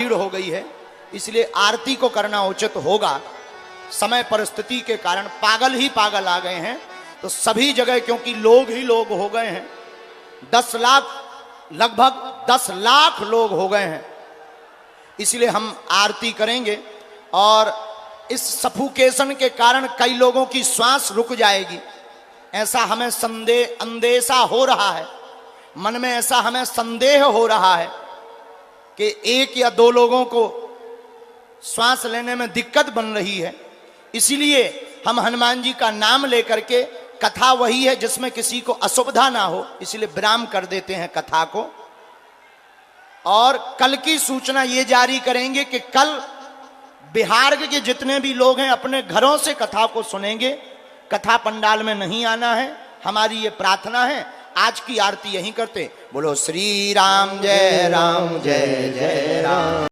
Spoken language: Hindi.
भीड़ हो गई है, इसलिए आरती को करना उचित होगा। समय परिस्थिति के कारण पागल ही पागल आ गए हैं, तो सभी जगह क्योंकि लोग ही लोग हो गए हैं, 10 लाख, लगभग 10 लाख लोग हो गए हैं, इसलिए हम आरती करेंगे। और इस सफोकेशन के कारण कई लोगों की श्वास रुक जाएगी, ऐसा हमें अंदेशा हो रहा है, मन में ऐसा हमें संदेह हो रहा है कि 1 या 2 लोगों को श्वास लेने में दिक्कत बन रही है। इसीलिए हम हनुमान जी का नाम लेकर के, कथा वही है जिसमें किसी को असुविधा ना हो, इसलिए विराम कर देते हैं कथा को। और कल की सूचना ये जारी करेंगे कि कल बिहार के जितने भी लोग हैं अपने घरों से कथा को सुनेंगे, कथा पंडाल में नहीं आना है, हमारी ये प्रार्थना है। आज की आरती यहीं करते। बोलो श्री राम जय जय राम।